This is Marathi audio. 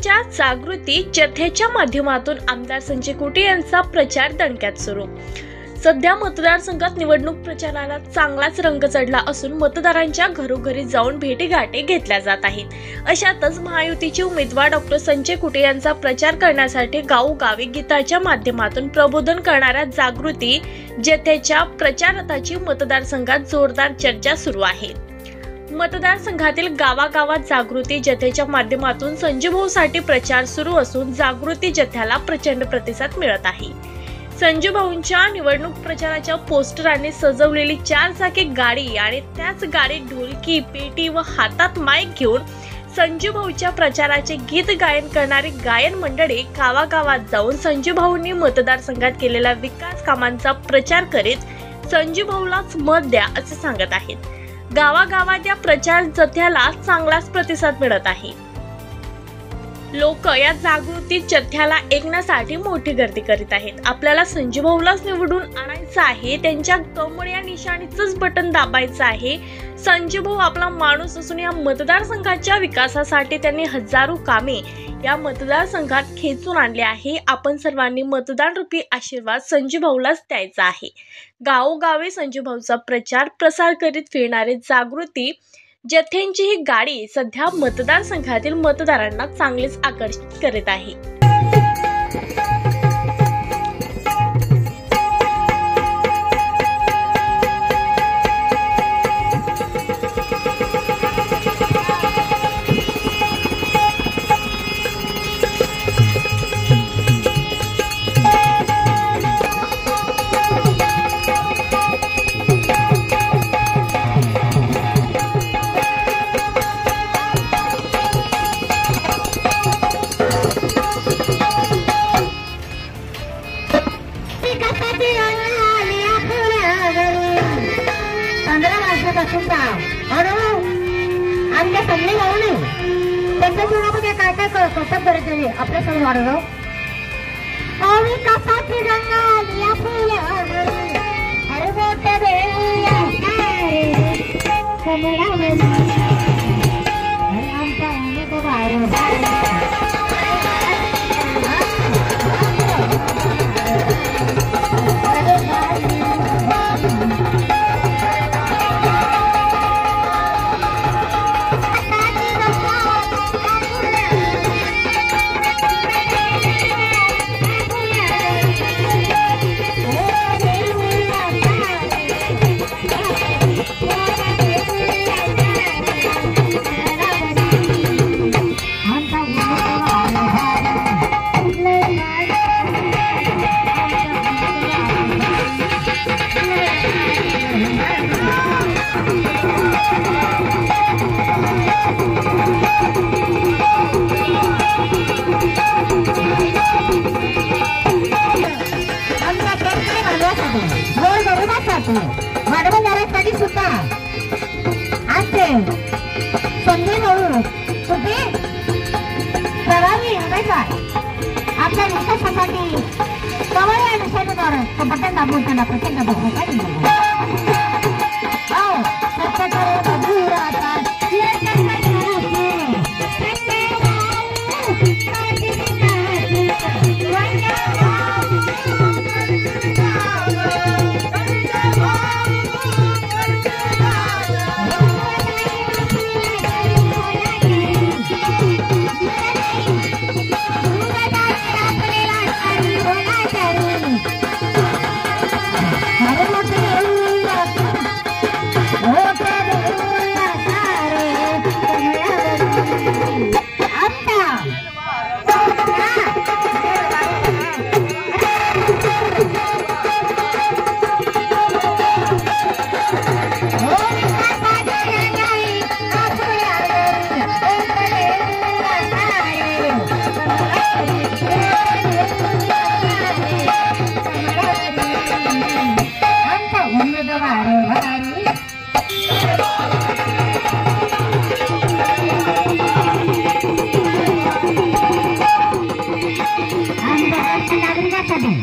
मतदारांच्या जागृती जथेच्या माध्यमातून आमदार संजय कुटे यांचा प्रचार दणक्यात सुरू। सध्या मतदारसंघात निवडणूक प्रचाराला चांगलाच रंग चढला असून मतदारांच्या घरोघरी जाऊन भेटीगाठी घेतल्या जात आहेत। अशातच महायुतीचे उमेदवार डॉक्टर संजय कुटे यांचा प्रचार करण्यासाठी गावोगावी गीताच्या माध्यमातून प्रबोधन करणाऱ्या जागृती जथेच्या प्रचार रथाची मतदारसंघात जोरदार चर्चा सुरू आहे। मतदारसंघातील गावागावात जागृती जथेच्या माध्यमातून संजय भाऊसाठी प्रचार सुरू असून जागृती जथ्याला प्रचंड प्रतिसाद मिळत आहे। संजय भाऊंच्या निवडणूक प्रचाराच्या पोस्टरांनी सजवलेली 4 चाकी गाडी आणि त्याच गाडीत ढोलकी पेटी व हातात माईक घेऊन संजय भाऊच्या प्रचाराचे गीत गायन करणारी गायन मंडळी गावागावात जाऊन संजय भाऊंनी मतदारसंघात केलेल्या विकास कामांचा प्रचार करीत संजय भाऊलाच मत द्या असे सांगत आहेत। गावागावात या प्रचार जथ्याला चांगलाच प्रतिसाद मिळत आहे। लोक या जागृती जथ्याला ऐकण्यासाठी मोठी गर्दी करीत आहेत। आपल्याला संजय भाऊलाच निवडून आणायचं आहे, त्यांच्या कमळ या निशाणीचंच बटन दाबायचं आहे। संजय भाऊ आपला माणूस असून या मतदारसंघाच्या विकासासाठी त्यांनी हजारो कामे या मतदारसंघात खेचून आणले आहे। आपण सर्वांनी मतदान रूपी आशीर्वाद संजय भाऊलाच द्यायचा आहे। गावोगावी संजय भाऊचा प्रचार प्रसार करीत फिरणारे जागृती जथेंची ही गाडी सध्या मतदारसंघातील मतदारांना चांगलेच आकर्षित करीत आहे। आमच्या सगळे गाव नाही त्यांच्या जीवनामध्ये काय काय कसं करत आहे आपल्या सगळं वाढव विकासाची गंगा आली फुले अरे मोठे मानवजारासाठी सुद्धा असते संजय भाऊ कुठे प्रभावी हवायचा आपल्या विकासासाठी कवळ या निशाणीद्वारे तो बटन दाबून त्यांना प्रचंड बहुमत नागरिकांसाठी